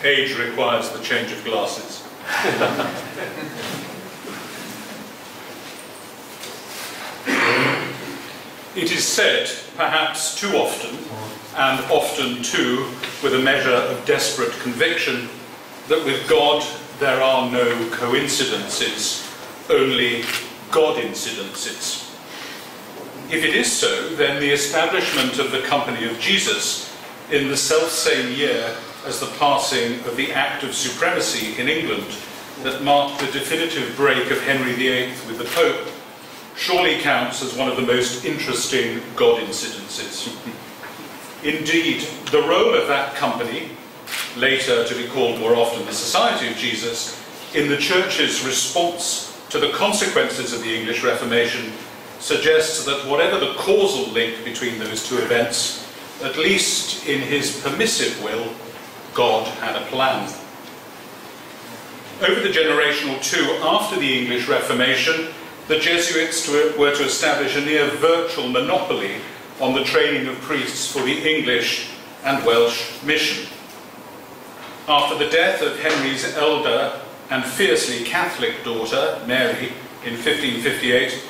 Age requires the change of glasses. It is said, perhaps too often, and often too with a measure of desperate conviction, that with God there are no coincidences, only God-incidences. If it is so, then the establishment of the Company of Jesus in the selfsame year as the passing of the Act of Supremacy in England that marked the definitive break of Henry VIII with the Pope surely counts as one of the most interesting God-incidences. Indeed, the role of that company, later to be called more often the Society of Jesus, in the Church's response to the consequences of the English Reformation suggests that whatever the causal link between those two events, at least in his permissive will, God had a plan. Over the generation or two after the English Reformation, the Jesuits were to establish a near virtual monopoly on the training of priests for the English and Welsh mission. After the death of Henry's elder and fiercely Catholic daughter, Mary, in 1558,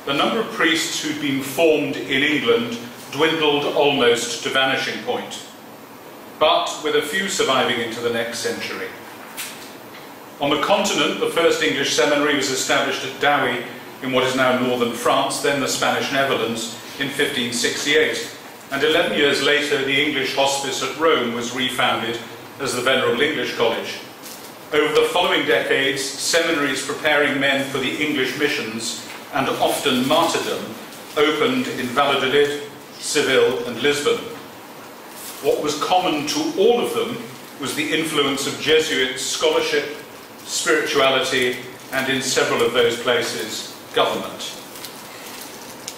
the number of priests who'd been formed in England dwindled almost to vanishing point, but with a few surviving into the next century. On the continent, the first English seminary was established at Douai in what is now northern France, then the Spanish Netherlands, in 1568, and 11 years later the English hospice at Rome was refounded as the Venerable English College. Over the following decades, seminaries preparing men for the English missions, and often martyrdom, opened in Valladolid, Seville and Lisbon. What was common to all of them was the influence of Jesuit scholarship, spirituality, and in several of those places, government.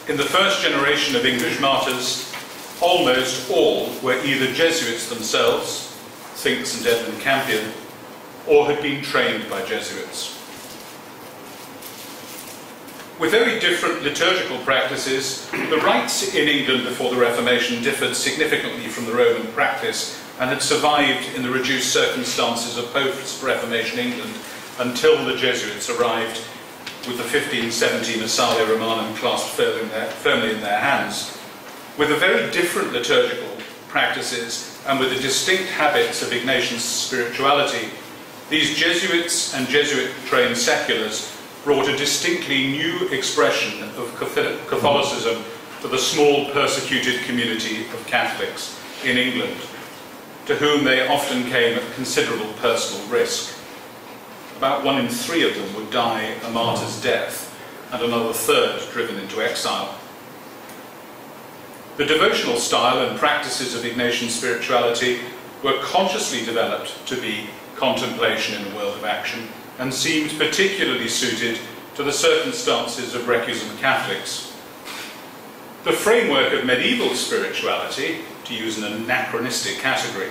In the first generation of English martyrs, almost all were either Jesuits themselves, think St. Edmund Campion, or had been trained by Jesuits. With very different liturgical practices, the rites in England before the Reformation differed significantly from the Roman practice and had survived in the reduced circumstances of post-Reformation England until the Jesuits arrived with the 1570 Missalia Romanum clasped firmly in their hands. With the very different liturgical practices and with the distinct habits of Ignatian spirituality, these Jesuits and Jesuit-trained seculars brought a distinctly new expression of Catholicism to the small persecuted community of Catholics in England, to whom they often came at considerable personal risk. About 1 in 3 of them would die a martyr's death, and another third driven into exile. The devotional style and practices of Ignatian spirituality were consciously developed to be contemplation in a world of action, and seemed particularly suited to the circumstances of recusant Catholics. The framework of medieval spirituality, to use an anachronistic category,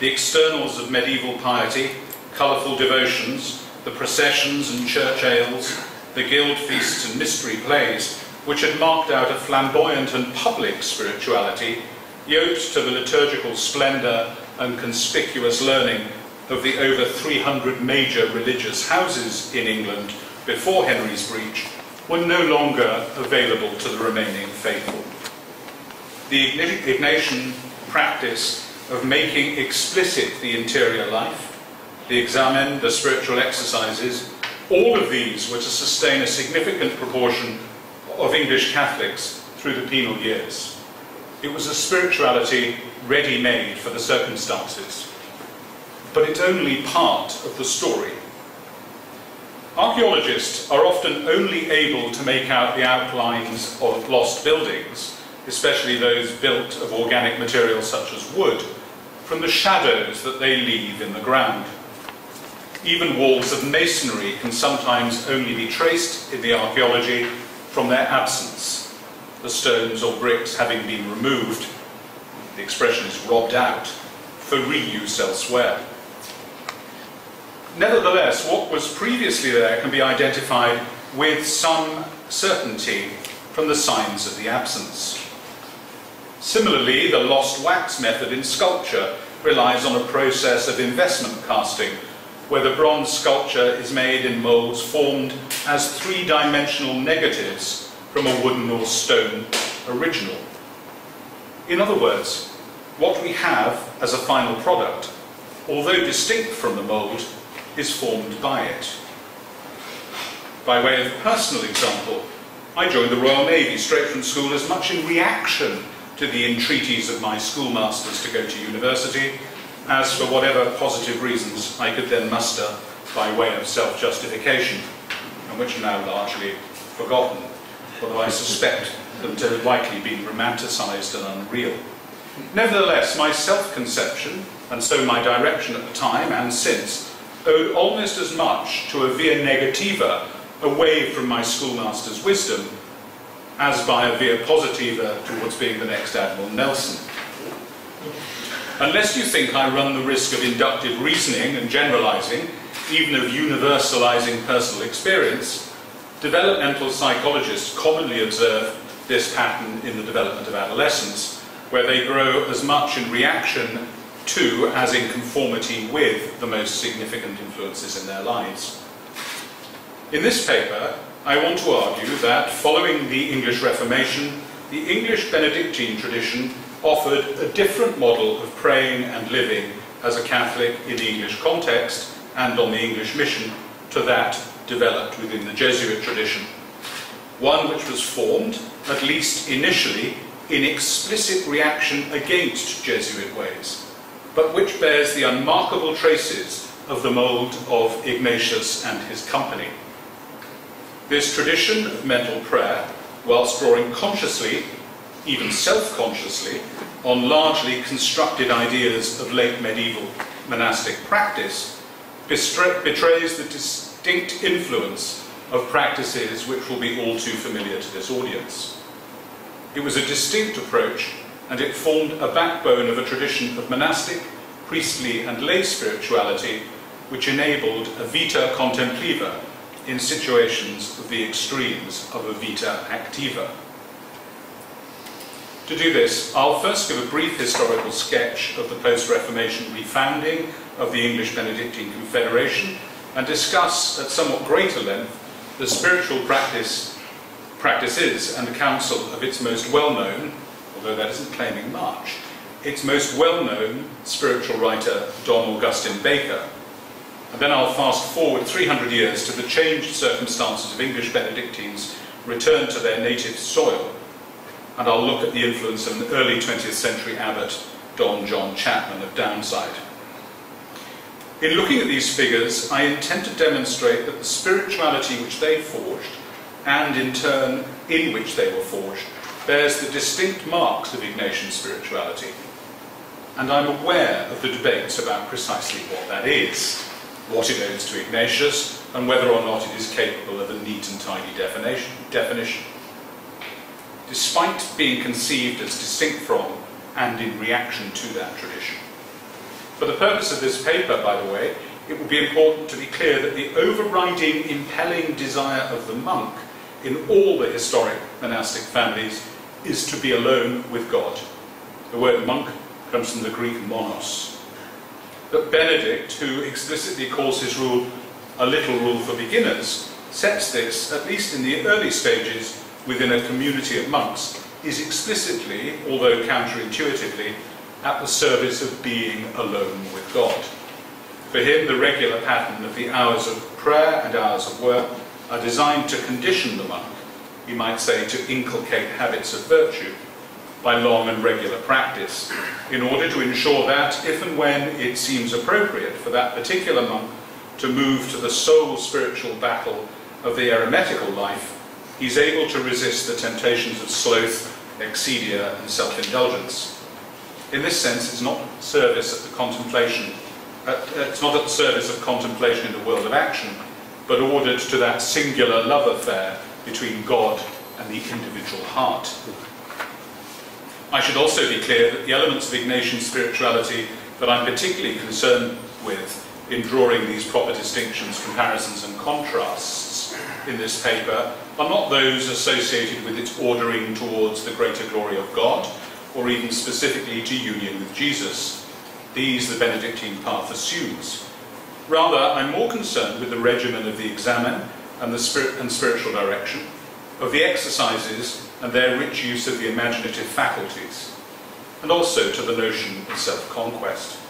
the externals of medieval piety, colourful devotions, the processions and church ales, the guild feasts and mystery plays, which had marked out a flamboyant and public spirituality, yoked to the liturgical splendour and conspicuous learning of the over 300 major religious houses in England before Henry's breach, were no longer available to the remaining faithful. The Ignatian practice of making explicit the interior life, the examen, the spiritual exercises, all of these were to sustain a significant proportion of English Catholics through the penal years. It was a spirituality ready-made for the circumstances. But it's only part of the story. Archaeologists are often only able to make out the outlines of lost buildings, especially those built of organic materials such as wood, from the shadows that they leave in the ground. Even walls of masonry can sometimes only be traced in the archaeology from their absence, the stones or bricks having been removed, the expression is robbed out, for reuse elsewhere. Nevertheless, what was previously there can be identified with some certainty from the signs of the absence. Similarly, the lost wax method in sculpture relies on a process of investment casting, where the bronze sculpture is made in moulds formed as three-dimensional negatives from a wooden or stone original. In other words, what we have as a final product, although distinct from the mould, is formed by it. By way of personal example, I joined the Royal Navy straight from school as much in reaction to the entreaties of my schoolmasters to go to university as for whatever positive reasons I could then muster by way of self-justification, and which are now largely forgotten, although I suspect them to have likely been romanticised and unreal. Nevertheless, my self-conception, and so my direction at the time and since, owed almost as much to a via negativa away from my schoolmaster's wisdom as by a via positiva towards being the next Admiral Nelson. Unless you think I run the risk of inductive reasoning and generalising, even of universalising personal experience, developmental psychologists commonly observe this pattern in the development of adolescents, where they grow as much in reaction to as in conformity with the most significant influences in their lives. In this paper, I want to argue that following the English Reformation, the English Benedictine tradition offered a different model of praying and living as a Catholic in the English context and on the English mission to that developed within the Jesuit tradition. One which was formed, at least initially, in explicit reaction against Jesuit ways, but which bears the unmarkable traces of the mould of Ignatius and his company. This tradition of mental prayer, whilst drawing consciously, even self-consciously, on largely constructed ideas of late medieval monastic practice, betrays the distinct influence of practices which will be all too familiar to this audience. It was a distinct approach, and it formed a backbone of a tradition of monastic, priestly and lay spirituality which enabled a vita contempliva in situations of the extremes of a vita activa. To do this, I'll first give a brief historical sketch of the post-Reformation refounding of the English Benedictine Confederation and discuss at somewhat greater length the spiritual practices and counsel of its most well-known, although that isn't claiming much, its most well-known spiritual writer, Dom Augustine Baker. And then I'll fast forward 300 years to the changed circumstances of English Benedictines return to their native soil, and I'll look at the influence of an early 20th century abbot, Don John Chapman of Downside. In looking at these figures, I intend to demonstrate that the spirituality which they forged, and in turn in which they were forged, bears the distinct marks of Ignatian spirituality. And I'm aware of the debates about precisely what that is, what it owes to Ignatius, and whether or not it is capable of a neat and tidy definition. Despite being conceived as distinct from and in reaction to that tradition. For the purpose of this paper, by the way, it would be important to be clear that the overriding, impelling desire of the monk in all the historic monastic families is to be alone with God. The word monk comes from the Greek monos. But Benedict, who explicitly calls his rule a little rule for beginners, sets this, at least in the early stages, within a community of monks, is explicitly, although counterintuitively, at the service of being alone with God. For him, the regular pattern of the hours of prayer and hours of work are designed to condition the monk, you might say to inculcate habits of virtue, by long and regular practice, in order to ensure that, if and when it seems appropriate for that particular monk to move to the sole spiritual battle of the eremitical life, he's able to resist the temptations of sloth, excedia, and self-indulgence. In this sense, it's not service at the contemplation. It's not at the service of contemplation in the world of action, but ordered to that singular love affair between God and the individual heart. I should also be clear that the elements of Ignatian spirituality that I'm particularly concerned with in drawing these proper distinctions, comparisons and contrasts in this paper are not those associated with its ordering towards the greater glory of God, or even specifically to union with Jesus. These the Benedictine path assumes. Rather, I'm more concerned with the regimen of the examen and the spiritual direction, of the exercises and their rich use of the imaginative faculties, and also to the notion of self-conquest.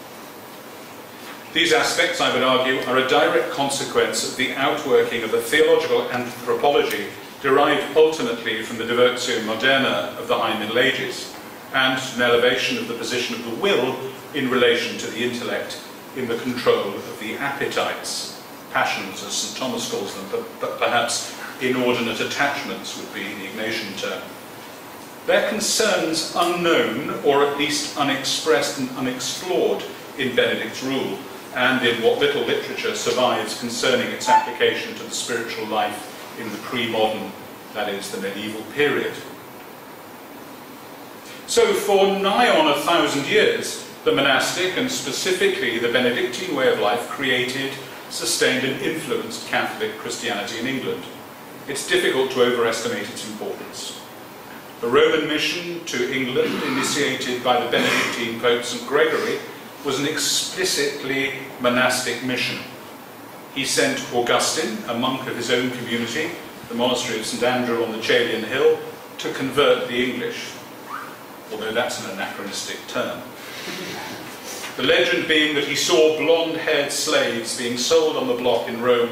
These aspects, I would argue, are a direct consequence of the outworking of a theological anthropology derived ultimately from the Devotio Moderna of the High Middle Ages, and an elevation of the position of the will in relation to the intellect in the control of the appetites, passions as St. Thomas calls them, but perhaps inordinate attachments would be the Ignatian term. Their concerns unknown, or at least unexpressed and unexplored in Benedict's rule, and in what little literature survives concerning its application to the spiritual life in the pre-modern, that is, the medieval period. So for nigh on 1,000 years, the monastic and specifically the Benedictine way of life created, sustained and influenced Catholic Christianity in England. It's difficult to overestimate its importance. The Roman mission to England, initiated by the Benedictine Pope St. Gregory, was an explicitly monastic mission. He sent Augustine, a monk of his own community, the Monastery of St. Andrew on the Chalian Hill, to convert the English, although that's an anachronistic term. The legend being that he saw blonde-haired slaves being sold on the block in Rome,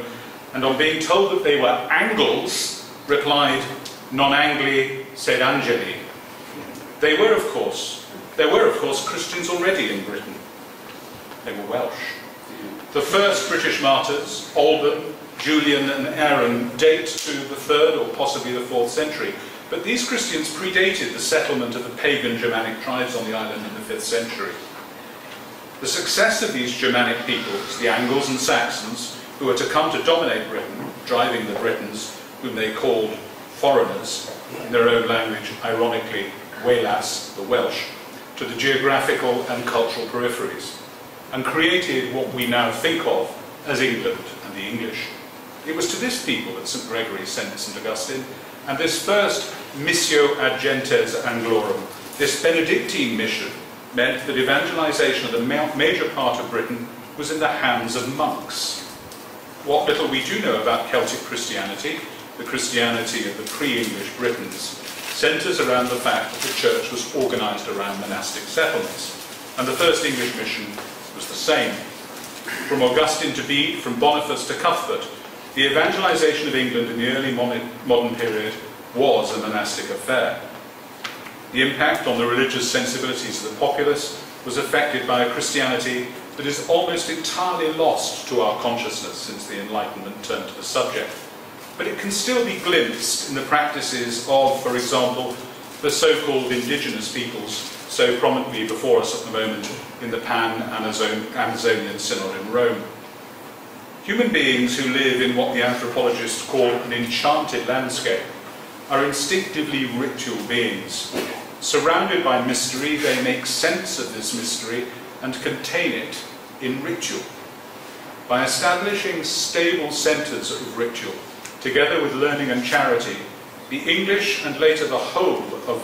and on being told that they were Angles, replied, "Non Angli sed Angeli." There were, of course, Christians already in Britain. They were Welsh. The first British martyrs, Alban, Julian and Aaron, date to the 3rd or possibly the 4th century, but these Christians predated the settlement of the pagan Germanic tribes on the island in the 5th century. The success of these Germanic peoples, the Angles and Saxons, who were to come to dominate Britain, driving the Britons, whom they called foreigners, in their own language, ironically, Welas, the Welsh, to the geographical and cultural peripheries, and created what we now think of as England and the English. It was to this people that St. Gregory sent St. Augustine, and this first Missio ad Gentes Anglorum, this Benedictine mission, meant that evangelization of the major part of Britain was in the hands of monks. What little we do know about Celtic Christianity, the Christianity of the pre-English Britons, centres around the fact that the church was organised around monastic settlements, and the first English mission was the same. From Augustine to Bede, from Boniface to Cuthbert, the evangelization of England in the early modern period was a monastic affair. The impact on the religious sensibilities of the populace was affected by a Christianity that is almost entirely lost to our consciousness since the Enlightenment turned to the subject. But it can still be glimpsed in the practices of, for example, the so-called indigenous peoples so prominently before us at the moment in the Pan-Amazonian Synod in Rome. Human beings who live in what the anthropologists call an enchanted landscape are instinctively ritual beings. Surrounded by mystery, they make sense of this mystery and contain it in ritual. By establishing stable centres of ritual, together with learning and charity, the English and later the whole of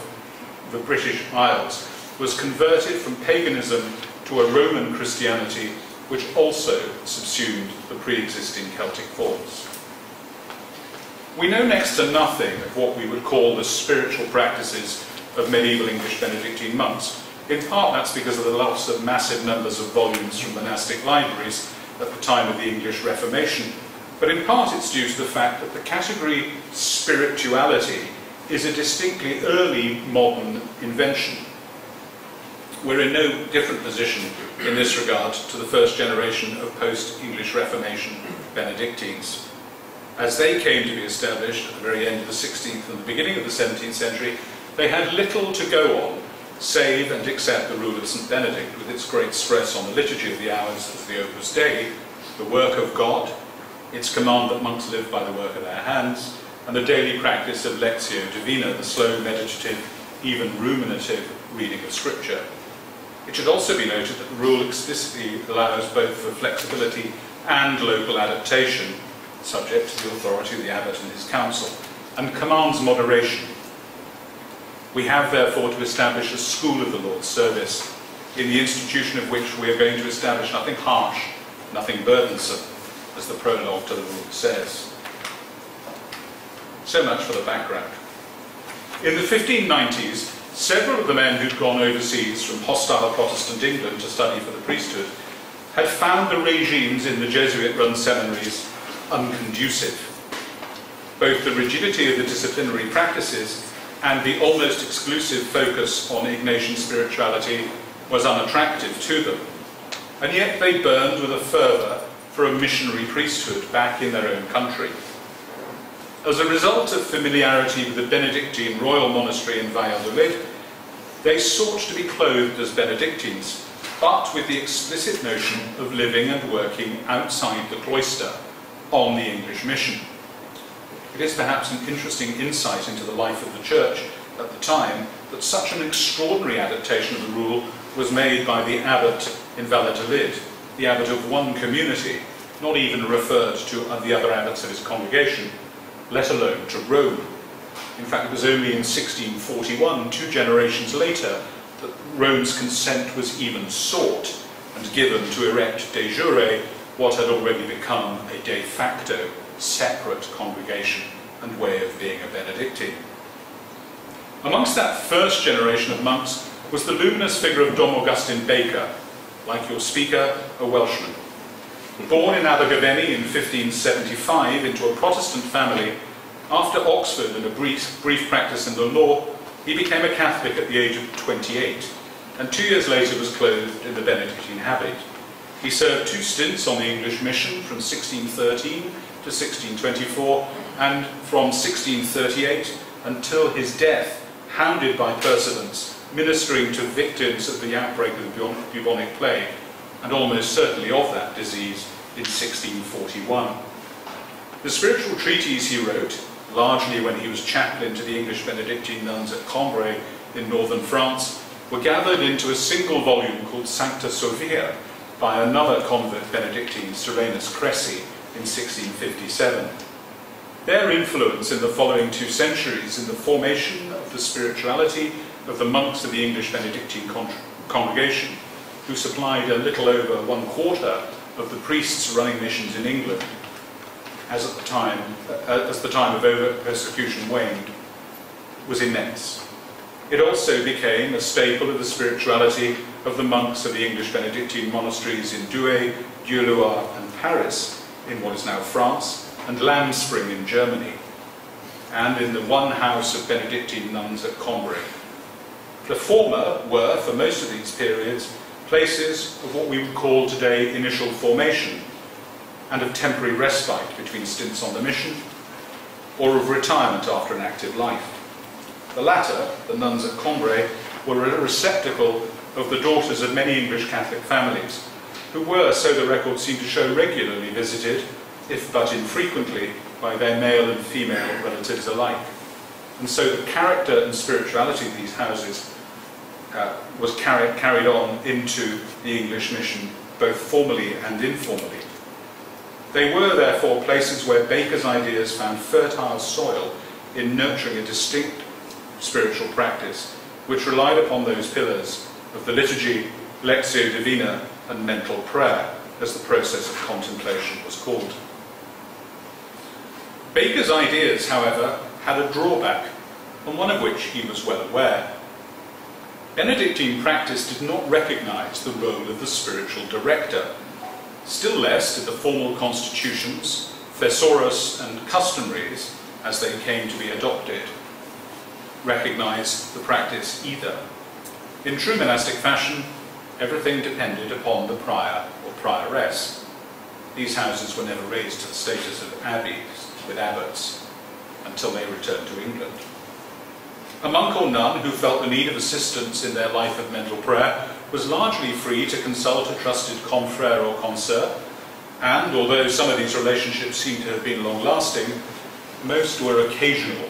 the British Isles was converted from paganism to a Roman Christianity which also subsumed the pre-existing Celtic forms. We know next to nothing of what we would call the spiritual practices of medieval English Benedictine monks. In part that's because of the loss of massive numbers of volumes from monastic libraries at the time of the English Reformation, but in part it's due to the fact that the category spirituality is a distinctly early modern invention. We're in no different position in this regard to the first generation of post-English Reformation Benedictines. As they came to be established at the very end of the 16th and the beginning of the 17th century, they had little to go on, save and accept the rule of St. Benedict, with its great stress on the liturgy of the hours as the Opus Dei, the work of God, its command that monks live by the work of their hands, and the daily practice of Lectio Divina, the slow, meditative, even ruminative reading of Scripture. It should also be noted that the rule explicitly allows both for flexibility and local adaptation, subject to the authority of the abbot and his council, and commands moderation. We have therefore to establish a school of the Lord's service in the institution of which we are going to establish nothing harsh, nothing burdensome, as the prologue to the rule says. So much for the background. In the 1590s, several of the men who'd gone overseas from hostile Protestant England to study for the priesthood had found the regimes in the Jesuit-run seminaries unconducive. Both the rigidity of the disciplinary practices and the almost exclusive focus on Ignatian spirituality was unattractive to them, and yet they burned with a fervour for a missionary priesthood back in their own country. As a result of familiarity with the Benedictine royal monastery in Valladolid, they sought to be clothed as Benedictines, but with the explicit notion of living and working outside the cloister on the English mission. It is perhaps an interesting insight into the life of the Church at the time that such an extraordinary adaptation of the rule was made by the abbot in Valladolid, the abbot of one community, not even referred to the other abbots of his congregation, let alone to Rome. In fact, it was only in 1641, 2 generations later, that Rome's consent was even sought and given to erect de jure what had already become a de facto separate congregation and way of being a Benedictine. Amongst that first generation of monks was the luminous figure of Dom Augustin Baker, like your speaker, a Welshman. Born in Abergavenny in 1575 into a Protestant family, after Oxford and a brief practice in the law, he became a Catholic at the age of 28, and 2 years later was clothed in the Benedictine habit. He served 2 stints on the English mission from 1613 to 1624, and from 1638 until his death, hounded by Perseverance, ministering to victims of the outbreak of the bubonic plague, and almost certainly of that disease, in 1641. The spiritual treatise he wrote, largely when he was chaplain to the English Benedictine nuns at Cambrai in northern France, were gathered into a single volume called Sancta Sophia by another convert Benedictine, Serenus Cressy, in 1657. Their influence in the following 2 centuries in the formation of the spirituality of the monks of the English Benedictine congregation, who supplied a little over 1/4 of the priests running missions in England, as the time of overt persecution waned, was immense. It also became a staple of the spirituality of the monks of the English Benedictine monasteries in Douai, Dieulouard and Paris, in what is now France, and Lamspring in Germany, and in the one house of Benedictine nuns at Cambrai. The former were, for most of these periods, places of what we would call today initial formation, and of temporary respite between stints on the mission, or of retirement after an active life. The latter, the nuns at Cambrai, were a receptacle of the daughters of many English Catholic families, who were, so the records seem to show, regularly visited, if but infrequently, by their male and female relatives alike. And so the character and spirituality of these houses was carried on into the English mission, both formally and informally. They were, therefore, places where Baker's ideas found fertile soil in nurturing a distinct spiritual practice, which relied upon those pillars of the liturgy, lectio divina, and mental prayer, as the process of contemplation was called. Baker's ideas, however, had a drawback, and one of which he was well aware. Benedictine practice did not recognize the role of the spiritual director. Still less did the formal constitutions, thesaurus and customaries, as they came to be adopted, recognize the practice either. In true monastic fashion, everything depended upon the prior or prioress. These houses were never raised to the status of abbeys with abbots until they returned to England. A monk or nun who felt the need of assistance in their life of mental prayer was largely free to consult a trusted confrère or consoeur, and although some of these relationships seem to have been long-lasting, most were occasional.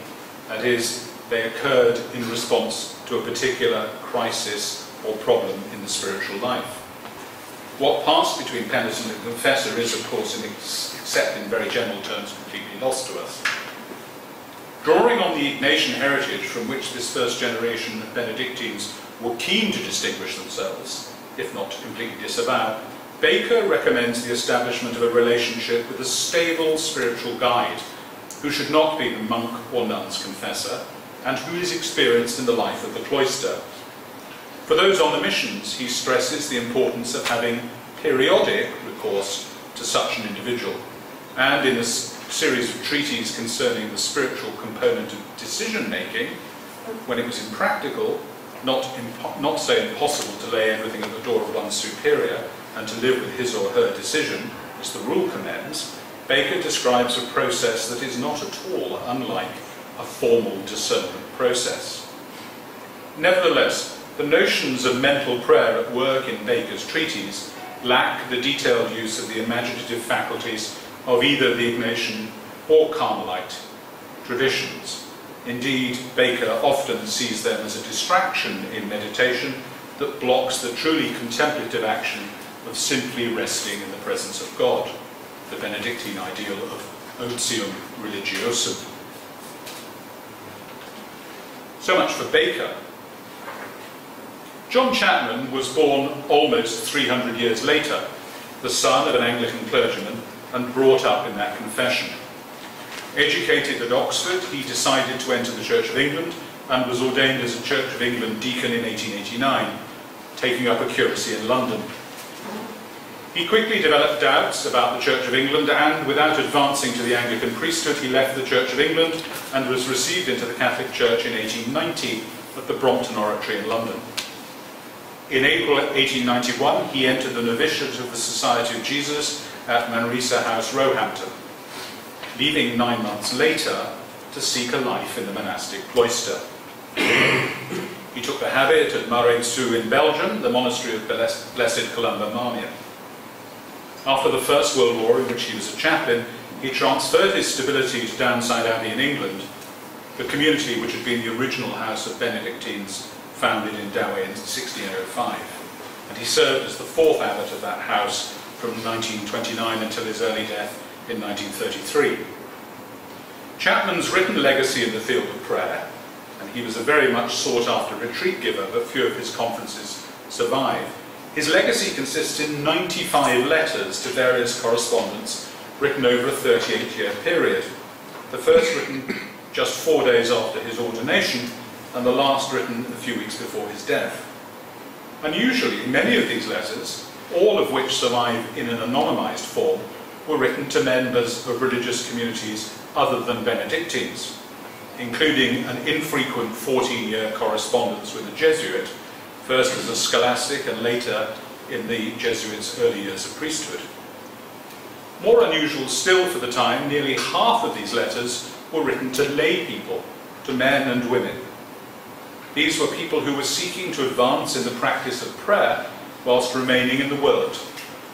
That is, they occurred in response to a particular crisis or problem in the spiritual life. What passed between penitent and confessor is, of course, except in very general terms, completely lost to us. Drawing on the Ignatian heritage from which this first generation of Benedictines were keen to distinguish themselves, if not to completely disavow, Baker recommends the establishment of a relationship with a stable spiritual guide, who should not be the monk or nun's confessor, and who is experienced in the life of the cloister. For those on the missions, he stresses the importance of having periodic recourse to such an individual, and in a series of treatises concerning the spiritual component of decision-making, when it was impractical, not say impossible to lay everything at the door of one's superior and to live with his or her decision, as the rule commends, Baker describes a process that is not at all unlike a formal discernment process. Nevertheless, the notions of mental prayer at work in Baker's treatise lack the detailed use of the imaginative faculties of either the Ignatian or Carmelite traditions. Indeed, Baker often sees them as a distraction in meditation that blocks the truly contemplative action of simply resting in the presence of God, the Benedictine ideal of otium religiosum. So much for Baker. John Chapman was born almost 300 years later, the son of an Anglican clergyman, and brought up in that confession. Educated at Oxford, he decided to enter the Church of England and was ordained as a Church of England deacon in 1889, taking up a curacy in London. He quickly developed doubts about the Church of England, and without advancing to the Anglican priesthood, he left the Church of England and was received into the Catholic Church in 1890 at the Brompton Oratory in London. In April 1891, he entered the novitiate of the Society of Jesus at Manresa House, Roehampton, leaving 9 months later to seek a life in the monastic cloister. He took the habit at Maredsous in Belgium, the Monastery of Blessed Columba Marmion. After the First World War, in which he was a chaplain, he transferred his stability to Downside Abbey in England, the community which had been the original house of Benedictines founded in Douai in 1605, and he served as the fourth abbot of that house from 1929 until his early death in 1933. Chapman's written legacy in the field of prayer, and he was a very much sought-after retreat giver, but few of his conferences survive. His legacy consists in 95 letters to various correspondents written over a 38-year period, the first written just 4 days after his ordination, and the last written a few weeks before his death. Unusually, many of these letters, all of which survive in an anonymized form, were written to members of religious communities other than Benedictines, including an infrequent 14-year correspondence with a Jesuit, first as a scholastic and later in the Jesuits' early years of priesthood. More unusual still for the time, nearly half of these letters were written to lay people, to men and women. These were people who were seeking to advance in the practice of prayer whilst remaining in the world,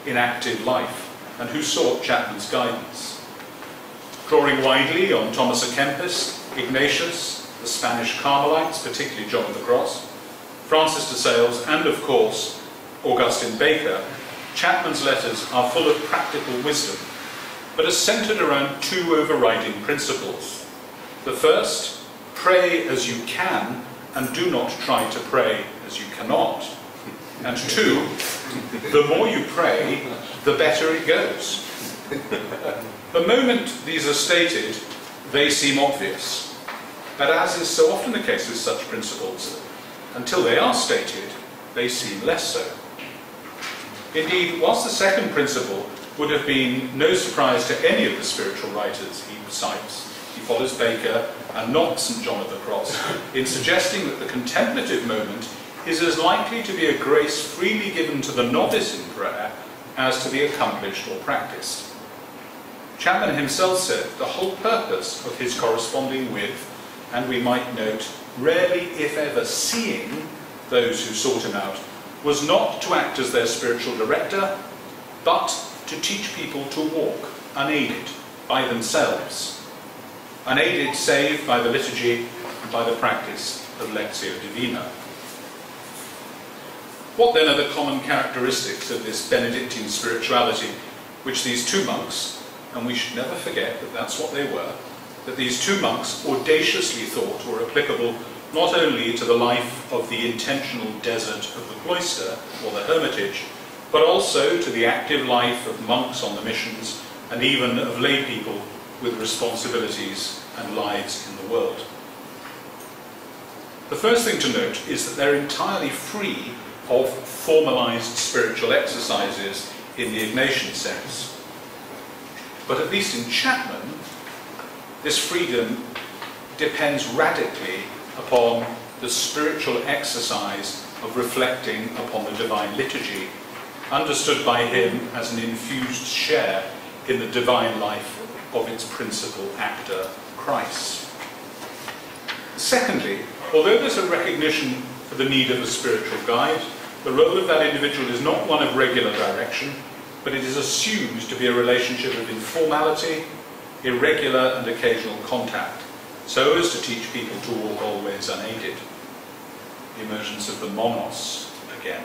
in active life, and who sought Chapman's guidance. Drawing widely on Thomas à Kempis, Ignatius, the Spanish Carmelites, particularly John of the Cross, Francis de Sales, and of course Augustine Baker, Chapman's letters are full of practical wisdom, but are centred around two overriding principles. The first, pray as you can, and do not try to pray as you cannot. And two, the more you pray, the better it goes. The moment these are stated, they seem obvious. But as is so often the case with such principles, until they are stated, they seem less so. Indeed, whilst the second principle would have been no surprise to any of the spiritual writers he cites, he follows Baker and not St. John of the Cross in suggesting that the contemplative moment is as likely to be a grace freely given to the novice in prayer as to the accomplished or practiced. Chapman himself said the whole purpose of his corresponding with, and we might note, rarely if ever seeing those who sought him out, was not to act as their spiritual director, but to teach people to walk unaided by themselves, unaided save by the liturgy and by the practice of Lectio Divina. What then are the common characteristics of this Benedictine spirituality which these two monks, and we should never forget that that's what they were, that these two monks audaciously thought were applicable not only to the life of the intentional desert of the cloister or the hermitage, but also to the active life of monks on the missions and even of lay people with responsibilities and lives in the world. The first thing to note is that they're entirely free of formalized spiritual exercises in the Ignatian sense. But at least in Chapman, this freedom depends radically upon the spiritual exercise of reflecting upon the divine liturgy, understood by him as an infused share in the divine life of its principal actor, Christ. Secondly, although there's a recognition for the need of a spiritual guide, the role of that individual is not one of regular direction, but it is assumed to be a relationship of informality, irregular and occasional contact, so as to teach people to walk always unaided. The emergence of the monos again.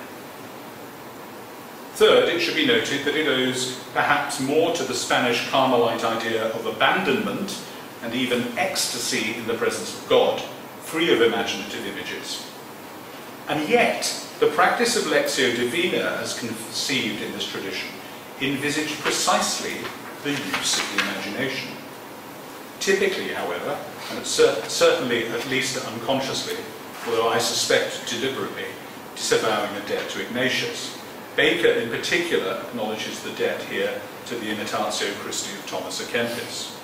Third, it should be noted that it owes perhaps more to the Spanish Carmelite idea of abandonment and even ecstasy in the presence of God, free of imaginative images. And yet, the practice of Lectio Divina, as conceived in this tradition, envisaged precisely the use of the imagination. Typically, however, and certainly at least unconsciously, although I suspect deliberately, disavowing a debt to Ignatius. Baker in particular acknowledges the debt here to the Imitatio Christi of Thomas à Kempis.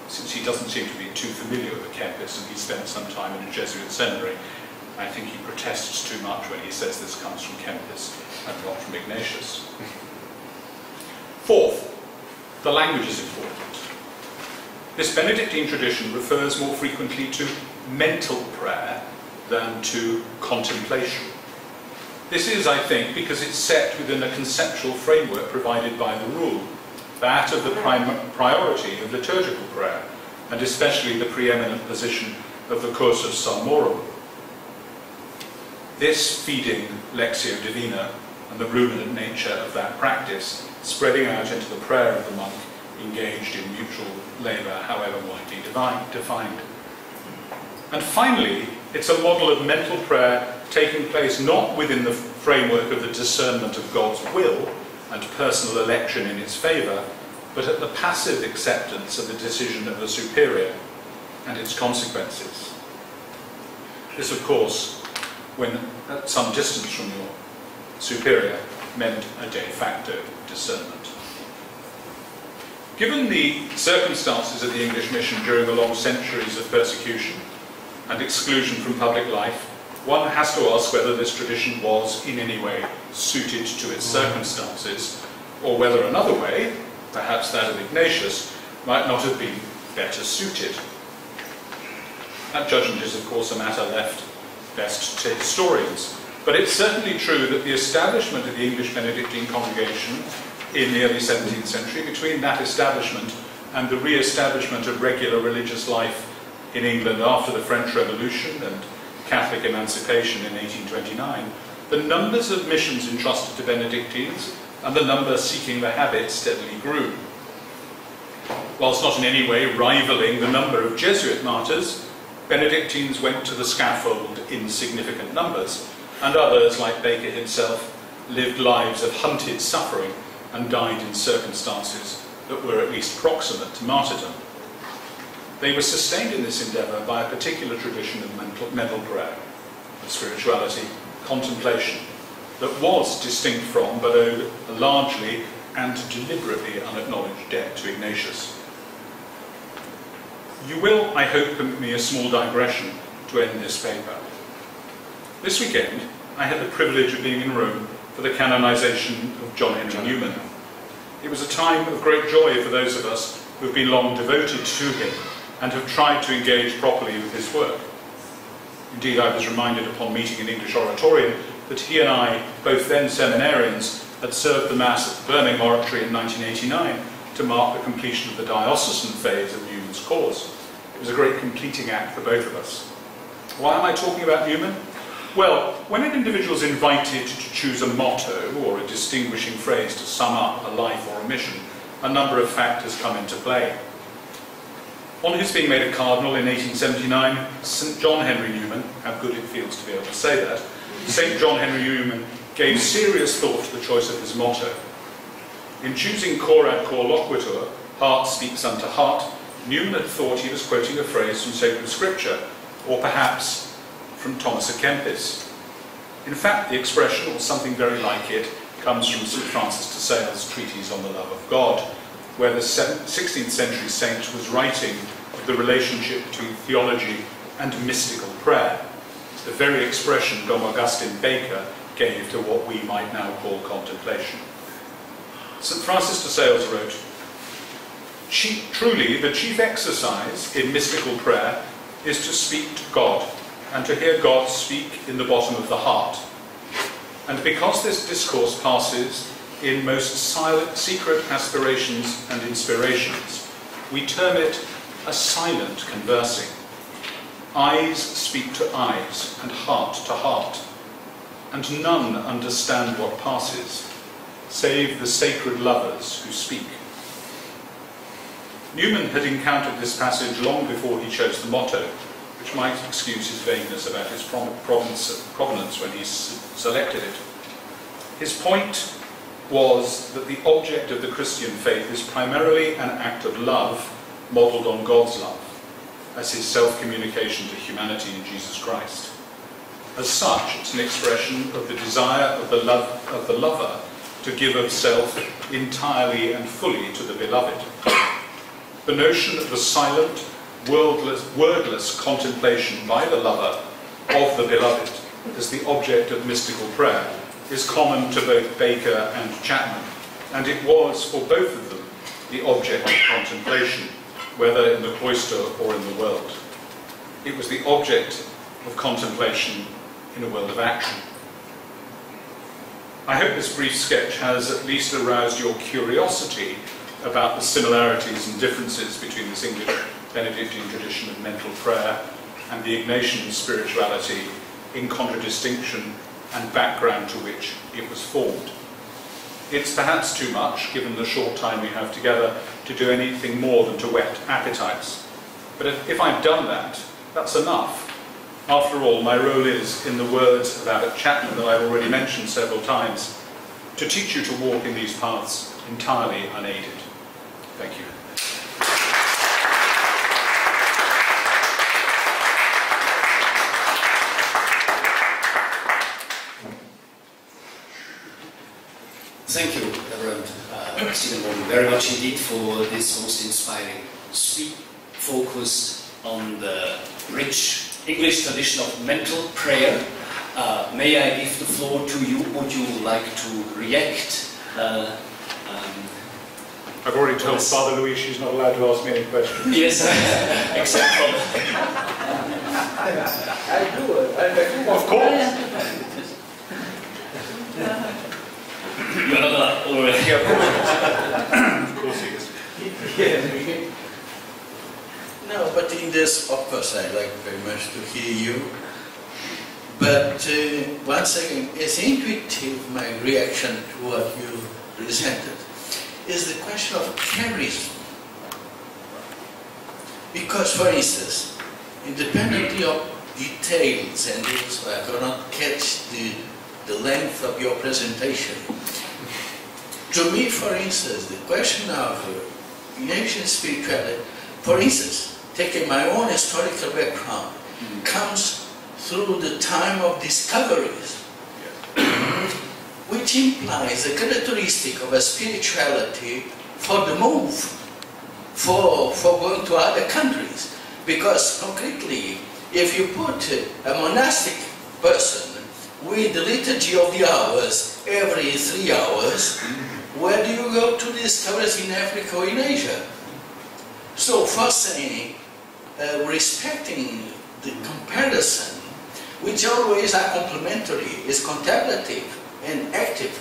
Since he doesn't seem to be too familiar with Kempis and he spent some time in a Jesuit seminary, I think he protests too much when he says this comes from Kempis and not from Ignatius. Fourth, the language is important. This Benedictine tradition refers more frequently to mental prayer than to contemplation. This is, I think, because it's set within a conceptual framework provided by the rule, that of the priority of liturgical prayer, and especially the preeminent position of the cursus salmorum. This feeding Lectio Divina and the ruminant nature of that practice, spreading out into the prayer of the monk engaged in mutual labour, however widely defined. And finally, it's a model of mental prayer taking place not within the framework of the discernment of God's will and personal election in its favour, but at the passive acceptance of the decision of the superior and its consequences. This, of course, when at some distance from your superior, meant a de facto discernment. Given the circumstances of the English mission during the long centuries of persecution and exclusion from public life, one has to ask whether this tradition was in any way suited to its circumstances, or whether another way, perhaps that of Ignatius, might not have been better suited. That judgment is, of course, a matter left best to historians, but it's certainly true that the establishment of the English Benedictine congregation in the early 17th century, between that establishment and the re-establishment of regular religious life in England after the French Revolution and Catholic emancipation in 1829, the numbers of missions entrusted to Benedictines and the number seeking the habit steadily grew. Whilst not in any way rivaling the number of Jesuit martyrs, Benedictines went to the scaffold in significant numbers, and others, like Baker himself, lived lives of hunted suffering and died in circumstances that were at least proximate to martyrdom. They were sustained in this endeavour by a particular tradition of mental prayer, of spirituality, contemplation, that was distinct from, but owed a largely and deliberately unacknowledged debt to Ignatius. You will, I hope, permit me a small digression to end this paper. This weekend, I had the privilege of being in Rome for the canonization of John Henry Newman. It was a time of great joy for those of us who have been long devoted to him and have tried to engage properly with his work. Indeed, I was reminded upon meeting an English oratorian that he and I, both then seminarians, had served the Mass at the Birmingham Oratory in 1989 to mark the completion of the diocesan phase of Newman's cause. It was a great completing act for both of us. Why am I talking about Newman? Well, when an individual is invited to choose a motto or a distinguishing phrase to sum up a life or a mission, a number of factors come into play. On his being made a cardinal in 1879, St. John Henry Newman, how good it feels to be able to say that, St. John Henry Newman gave serious thought to the choice of his motto. In choosing Cor ad cor loquitur, heart speaks unto heart, Newman had thought he was quoting a phrase from sacred scripture, or perhaps from Thomas à Kempis. In fact, the expression, or something very like it, comes from St. Francis de Sales' treatise on the love of God, where the 16th century saint was writing of the relationship between theology and mystical prayer, the very expression Dom Augustine Baker gave to what we might now call contemplation. St. Francis de Sales wrote, "Truly, the chief exercise in mystical prayer is to speak to God, and to hear God speak in the bottom of the heart. And because this discourse passes in most silent, secret aspirations and inspirations, we term it a silent conversing. Eyes speak to eyes, and heart to heart, and none understand what passes, save the sacred lovers who speak." Newman had encountered this passage long before he chose the motto, which might excuse his vagueness about its provenance when he selected it. His point was that the object of the Christian faith is primarily an act of love modelled on God's love, as his self-communication to humanity in Jesus Christ. As such, it's an expression of the desire of the lover to give of self entirely and fully to the beloved. The notion of the silent, wordless contemplation by the lover of the beloved as the object of mystical prayer is common to both Baker and Chapman, and it was for both of them the object of contemplation, whether in the cloister or in the world. It was the object of contemplation in a world of action. I hope this brief sketch has at least aroused your curiosity about the similarities and differences between this English Benedictine tradition of mental prayer and the Ignatian spirituality in contradistinction and background to which it was formed. It's perhaps too much, given the short time we have together, to do anything more than to whet appetites. But if I've done that, that's enough. After all, my role is, in the words of Abbot Chapman that I've already mentioned several times, to teach you to walk in these paths entirely unaided. Thank you. Thank you, Reverend Stephen Morgan, very much indeed for this most inspiring speech focused on the rich English tradition of mental prayer. May I give the floor to you? Would you like to react? I've already told Father Louis she's not allowed to ask me any questions. Yes, except for... I do. Of course. You're not allowed already. Yeah, of course he is. Yeah. No, but in this, of course, I like very much to hear you. But once again, it's intuitive, my reaction to what you presented, is the question of charism. Because, for instance, independently of details, and so I cannot catch the length of your presentation, to me, for instance, the question of Ignatian spirituality, for instance, taking my own historical background, comes through the time of discoveries, which implies a characteristic of a spirituality for the move, for going to other countries. Because concretely, if you put a monastic person with the liturgy of the hours every 3 hours, where do you go to discoveries in Africa or in Asia? So first saying, respecting the comparison, which always are complementary, is contemplative and active,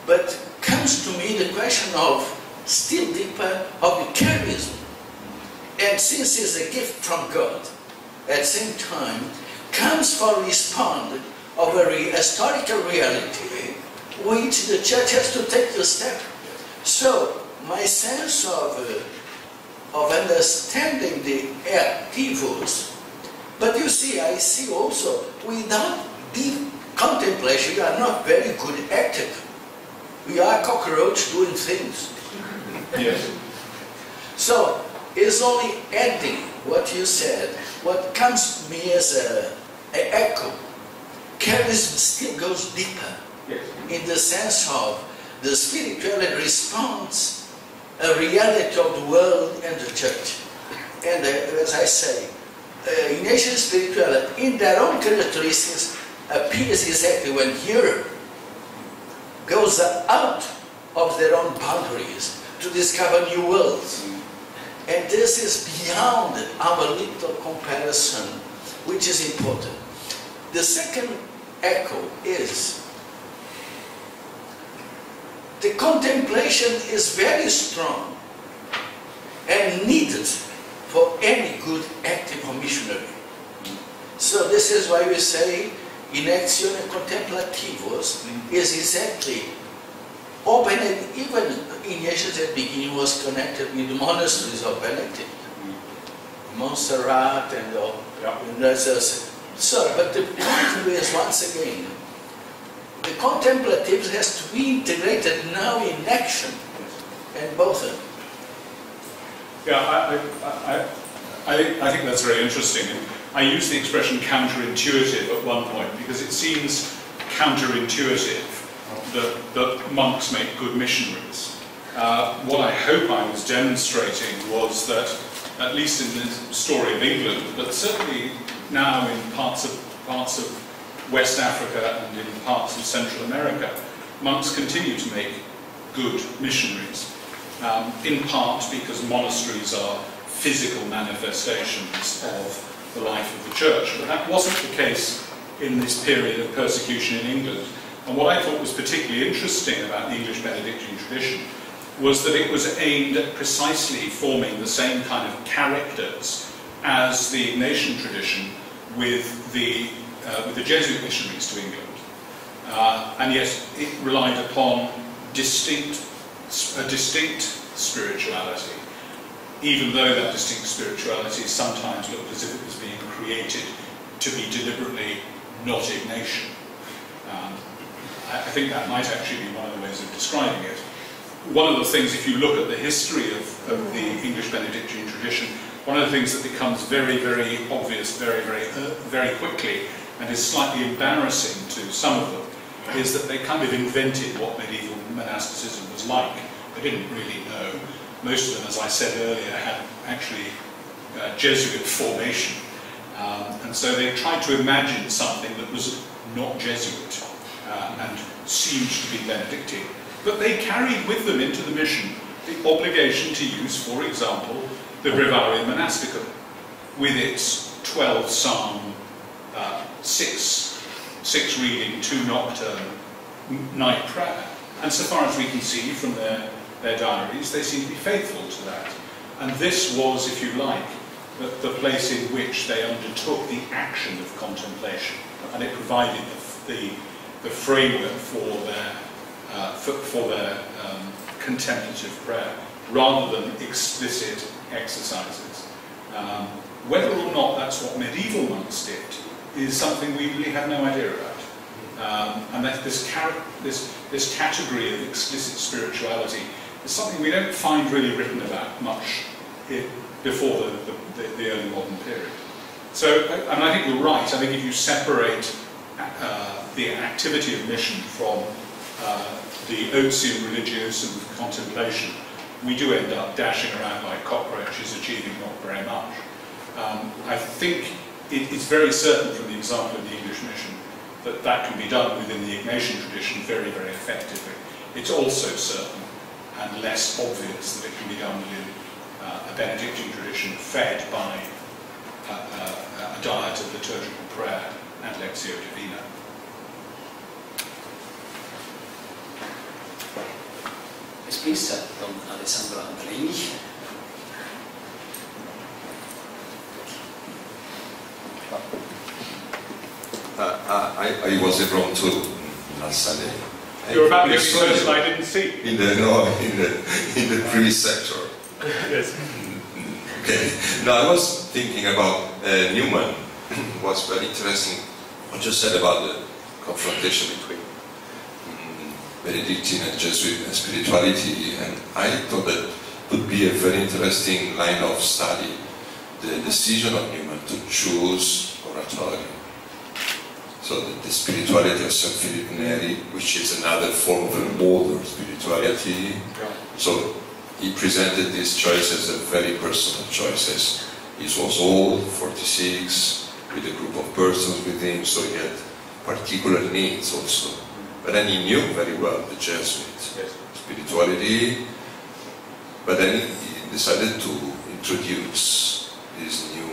but comes to me the question of, still deeper, of the charism. And since it's a gift from God, at the same time, comes for respond of a historical reality, which the Church has to take the step. So, my sense of of understanding the activos. But you see, I see also, without deep contemplation, we are not very good active. We are cockroach doing things. Yes. So, it's only adding what you said. What comes to me as an echo still goes deeper, Yes. in the sense of the spirituality responds a reality of the world and the church. And as I say, Ignatian spirituality in their own characteristics appears exactly when Europe goes out of their own boundaries to discover new worlds. And this is beyond our little comparison, which is important. The second echo is the contemplation is very strong and needed for any good active missionary. So this is why we say in actione contemplativos is exactly opening. Even Ignatius at the beginning was connected with the monasteries of Benedictine, Montserrat and all. So, but the point is, once again, the contemplatives has to be integrated now in action, and both of them. Yeah, I think that's very interesting. And I use the expression counterintuitive at one point because it seems counterintuitive that monks make good missionaries. What I hope I was demonstrating was that, at least in the story of England, but certainly now in parts of West Africa and in parts of Central America, monks continue to make good missionaries, in part because monasteries are physical manifestations of the life of the church. But that wasn't the case in this period of persecution in England. And what I thought was particularly interesting about the English Benedictine tradition was that it was aimed at precisely forming the same kind of characters as the Ignatian tradition with the Jesuit missionaries to England. And yet it relied upon a distinct spirituality, even though that distinct spirituality sometimes looked as if it was being created to be deliberately not Ignatian. I think that might actually be one of the ways of describing it. One of the things, if you look at the history of the English Benedictine tradition, one of the things that becomes very, very obvious very quickly and is slightly embarrassing to some of them is that they kind of invented what medieval monasticism was like. They didn't really know. Most of them, as I said earlier, had actually Jesuit formation. And so they tried to imagine something that was not Jesuit and seemed to be Benedictine. But they carried with them into the mission the obligation to use, for example, the Breviarium Monasticum, with its 12-psalm, 6 reading, 2 nocturne night prayer. And so far as we can see from their diaries, they seem to be faithful to that. And this was, if you like, the place in which they undertook the action of contemplation, and it provided the framework for their contemplative prayer, rather than explicit exercises. Whether or not that's what medieval monks did is something we really have no idea about. And that this category of explicit spirituality is something we don't find really written about much before the early modern period. So, and I think you're right. I think if you separate the activity of mission from the otium religiosum of contemplation, we do end up dashing around like cockroaches, achieving not very much. I think it's very certain from the example of the English mission that can be done within the Ignatian tradition very, very effectively. It's also certain and less obvious that it can be done within a Benedictine tradition fed by a diet of liturgical prayer and Lectio Divina. Yes, please, Don Alessandro Andreini. I was in Rome too last Sunday. You're about the only person I didn't see. In the priest sector. Yes. Okay. No, I was thinking about Newman. Was very interesting what you said about the confrontation between Benedictine and Jesuit spirituality, and I thought that would be a very interesting line of study, the decision of Newman to choose oratory. So the spirituality of St. Philip Neri, which is another form of a modern spirituality. So he presented these choices as very personal choices. He was old, 46, with a group of persons with him, so he had particular needs also. But then he knew very well the Jesuit spirituality, but then he decided to introduce this new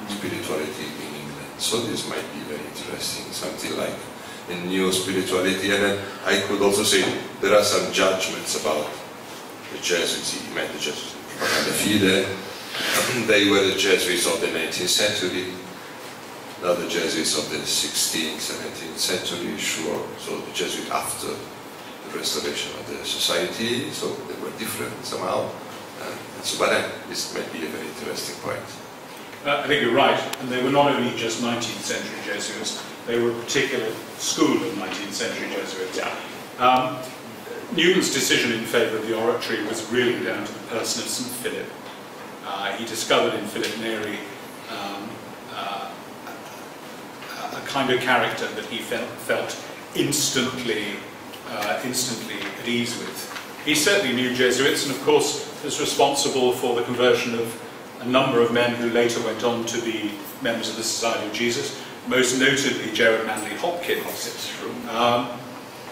spirituality in England. So this might be very interesting, something like a new spirituality. And then I could also say there are some judgments about the Jesuits. He met the Jesuits in Propaganda Fide. They were the Jesuits of the 19th century, not the Jesuits of the 16th, 17th century, sure. So the Jesuits after the restoration of the society, so they were different somehow. So, but this might be a very interesting point. I think you're right, and they were not only just 19th century Jesuits, they were a particular school of 19th century Jesuits. Newman's decision in favour of the oratory was really down to the person of St. Philip. He discovered in Philip Neri a kind of character that he felt instantly at ease with. He certainly knew Jesuits, and of course was responsible for the conversion of a number of men who later went on to be members of the Society of Jesus, most notably Gerard Manley Hopkins.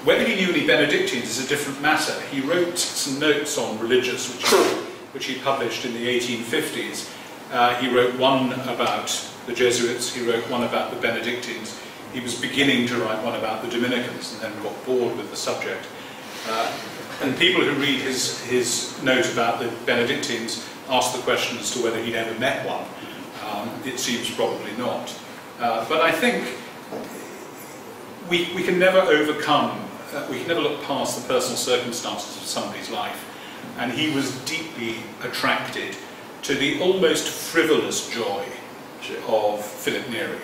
Whether he knew any Benedictines is a different matter. He wrote some notes on religious, which he published in the 1850s. He wrote one about the Jesuits, he wrote one about the Benedictines. He was beginning to write one about the Dominicans and then got bored with the subject. And people who read his note about the Benedictines ask the question as to whether he'd ever met one. It seems probably not. But I think we can never overcome, we can never look past the personal circumstances of somebody's life. And he was deeply attracted to the almost frivolous joy of Philip Neri.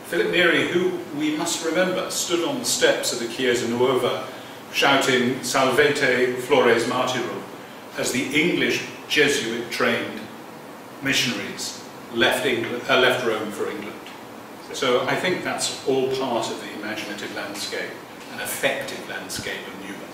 Philip Neri, who we must remember stood on the steps of the Chiesa Nuova shouting "Salvete Flores Martyrum" as the English Jesuit-trained missionaries left Rome for England. So I think that's all part of the imaginative landscape, an effective landscape of Newman.